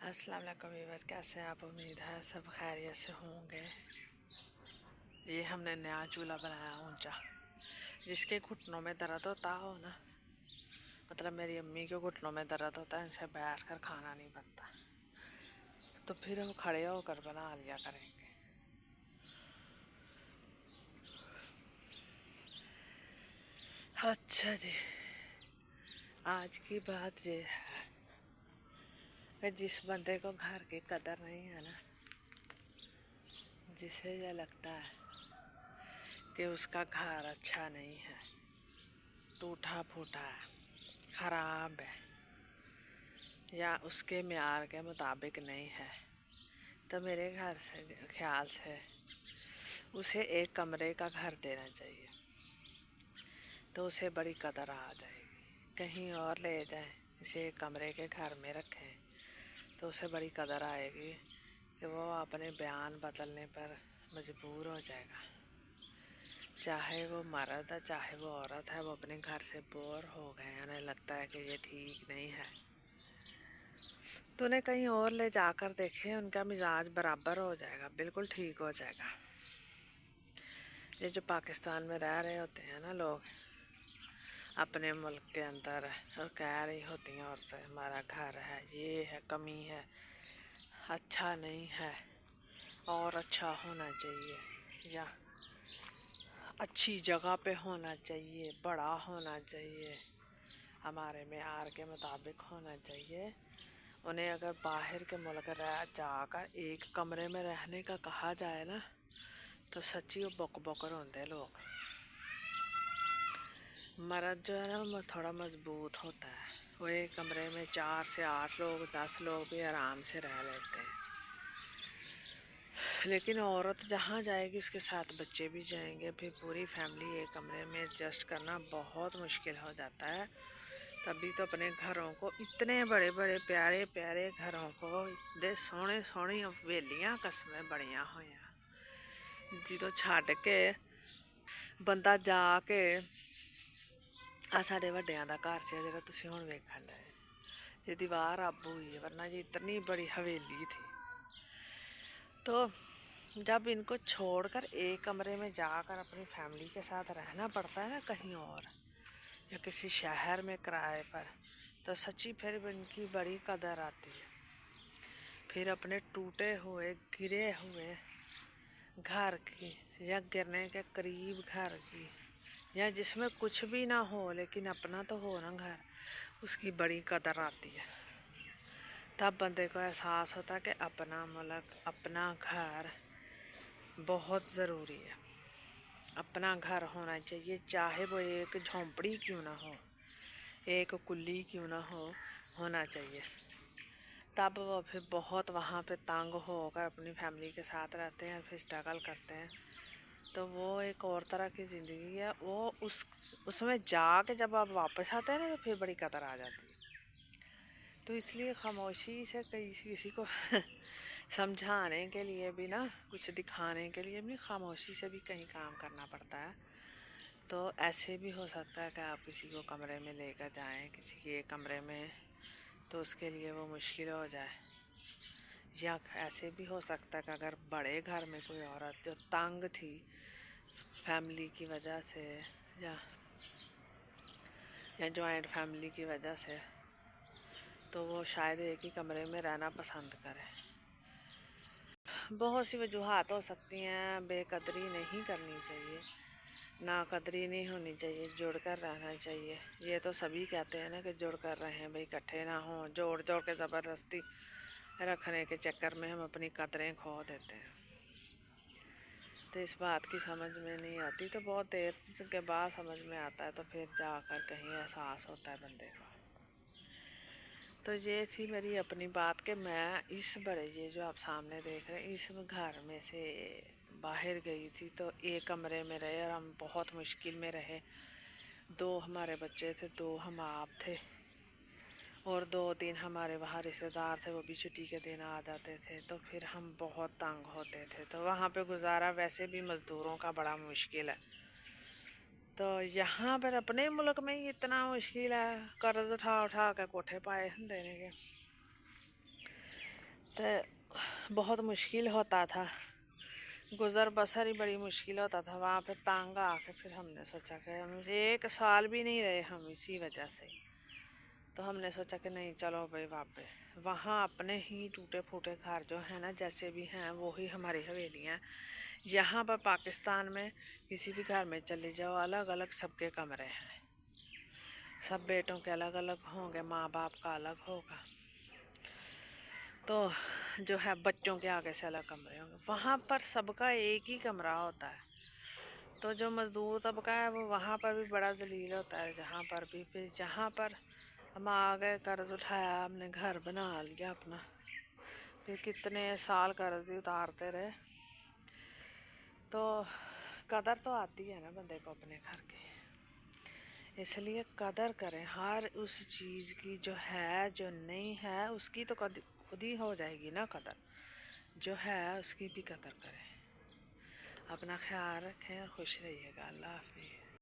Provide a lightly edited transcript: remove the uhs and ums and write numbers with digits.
अस्सलाम वालेकुम व्यूअर्स, कैसे हैं आप? उम्मीद है सब खैरियत से होंगे। ये हमने नया चूल्हा बनाया ऊंचा, जिसके घुटनों में दर्द होता हो ना, मतलब मेरी अम्मी के घुटनों में दर्द होता है, इनसे बैठ कर खाना नहीं बनता, तो फिर वो खड़े होकर बना लिया करेंगे। अच्छा जी, आज की बात ये है कि जिस बंदे को घर की कदर नहीं है ना, जिसे यह लगता है कि उसका घर अच्छा नहीं है, टूटा फूटा है, खराब है, या उसके मियार के मुताबिक नहीं है, तो मेरे ख्याल से उसे एक कमरे का घर देना चाहिए, तो उसे बड़ी कदर आ जाएगी। कहीं और ले जाएं, इसे एक कमरे के घर में रखें, तो उसे बड़ी कदर आएगी कि वो अपने बयान बदलने पर मजबूर हो जाएगा। चाहे वो मर्द है चाहे वो औरत है, वो अपने घर से बोर हो गए, उन्हें लगता है कि ये ठीक नहीं है, तो उन्हें कहीं और ले जाकर देखें, उनका मिजाज बराबर हो जाएगा, बिल्कुल ठीक हो जाएगा। ये जो पाकिस्तान में रह रहे होते हैं ना लोग अपने मुल्क के अंदर, और कह रही होती हैं औरतें हमारा घर है, ये है, कमी है, अच्छा नहीं है, और अच्छा होना चाहिए, या अच्छी जगह पे होना चाहिए, बड़ा होना चाहिए, हमारे मियार के मुताबिक होना चाहिए। उन्हें अगर बाहर के मुल्क रह जाकर एक कमरे में रहने का कहा जाए ना, तो सच्ची वो बक बक रोंदे लोग। मर्द जो है ना वो थोड़ा मजबूत होता है, वो एक कमरे में 4 से 8 लोग 10 लोग भी आराम से रह लेते हैं, लेकिन औरत जहाँ जाएगी उसके साथ बच्चे भी जाएंगे, फिर पूरी फैमिली एक कमरे में एडजस्ट करना बहुत मुश्किल हो जाता है। तभी तो अपने घरों को, इतने बड़े बड़े प्यारे प्यारे घरों को, इतने सोहने सोहनी हवेलियां कसमें बड़ियां होइयां, जिदों छड्ड के बंदा जाके आ साढ़े वड्डियां दा घर से जिहड़ा तुसीं हुण वेखण डए, ये दीवार अब हुई है, वरना ये इतनी बड़ी हवेली थी। तो जब इनको छोड़कर एक कमरे में जाकर अपनी फैमिली के साथ रहना पड़ता है ना कहीं और, या किसी शहर में किराए पर, तो सच्ची फिर इनकी बड़ी कदर आती है। फिर अपने टूटे हुए गिरे हुए घर की, या गिरने के करीब घर की, या जिसमें कुछ भी ना हो लेकिन अपना तो हो ना घर, उसकी बड़ी कदर आती है। तब बंदे को एहसास होता है कि अपना मुल्क, अपना घर बहुत ज़रूरी है, अपना घर होना चाहिए, चाहे वो एक झोंपड़ी क्यों ना हो, एक कुल्ली क्यों ना हो, होना चाहिए। तब वो फिर बहुत वहाँ पे तंग होकर अपनी फैमिली के साथ रहते हैं, फिर स्ट्रगल करते हैं, तो वो एक और तरह की ज़िंदगी है। वो उसमें जाके जब आप वापस आते हैं ना, तो फिर बड़ी कदर आ जाती है। तो इसलिए खामोशी से किसी को समझाने के लिए भी ना, कुछ दिखाने के लिए भी खामोशी से भी कहीं काम करना पड़ता है। तो ऐसे भी हो सकता है कि आप किसी को कमरे में लेकर जाएं, किसी के कमरे में, तो उसके लिए वो मुश्किल हो जाए। या ऐसे भी हो सकता है कि अगर बड़े घर में कोई औरत जो तंग थी फैमिली की वजह से, या जॉइंट फैमिली की वजह से, तो वो शायद एक ही कमरे में रहना पसंद करे। बहुत सी वजूहात हो सकती हैं, बेकदरी नहीं करनी चाहिए, नाकदरी नहीं होनी चाहिए, जुड़ कर रहना चाहिए। ये तो सभी कहते हैं ना कि जुड़ कर रहें भाई, इकट्ठे ना हों, जोड़ जोड़ के ज़बरदस्ती रखने के चक्कर में हम अपनी कदरें खो देते हैं। तो इस बात की समझ में नहीं आती, तो बहुत देर के बाद समझ में आता है, तो फिर जाकर कहीं एहसास होता है बंदे को। तो ये थी मेरी अपनी बात कि मैं इस बड़े, ये जो आप सामने देख रहे हैं, इस घर में से बाहर गई थी, तो एक कमरे में रहे और हम बहुत मुश्किल में रहे। 2 हमारे बच्चे थे, 2 हम आप थे, और 2-3 हमारे वहाँ रिश्तेदार थे, वो भी छुट्टी के दिन आ जाते थे, तो फिर हम बहुत तंग होते थे। तो वहाँ पे गुजारा वैसे भी मज़दूरों का बड़ा मुश्किल है, तो यहाँ पर अपने मुल्क में ही इतना मुश्किल है, कर्ज उठा उठा के कोठे पाए देने के। تو بہت مشکل ہوتا تھا، گزر بسر ہی بڑی مشکل ہوتا تھا وہاں پہ تانگ آ کے پھر ہم نے سوچا کہ مجھے 1 سال بھی نہیں رہے ہم اسی وجہ سے، تو ہم نے سوچا کہ نہیں چلو بھائی واپس وہاں اپنے ہی ٹوٹے پھوٹے گھر جو ہیں نا جیسے بھی ہیں وہی ہماری حویلیاں. یہاں پر پاکستان میں کسی بھی گھر میں چلے جاؤ الگ الگ سب کے کمرے ہیں، سب بیٹوں کے الگ الگ ہوں گے، ماں باپ کا الگ ہوگا، تو جو ہے بچوں کے آگے سے الگ کمرے ہوں گے. وہاں پر سب کا ایک ہی کمرہ ہوتا ہے، تو جو مزدور طبقہ ہے وہ وہاں پر بھی بڑا ذلیل ہوتا ہے. جہاں پر بھی پھر جہاں پر ہم آ گئے قرض اٹھایا، ہم نے گھر بنا لیا اپنا، پھر کتنے سال قرض ہی اتارتے رہے. تو قدر تو آتی ہے نا بندے کو اپنے گھر کی، اس لیے قدر کریں ہر اس چیز کی، جو ہے جو نہیں ہے اس کی تو خود ہی ہو جائے گی نا قدر، جو ہے اس کی بھی قدر کریں. اپنا خیال رکھیں اور خوش رہیے گا. اللہ حافظ.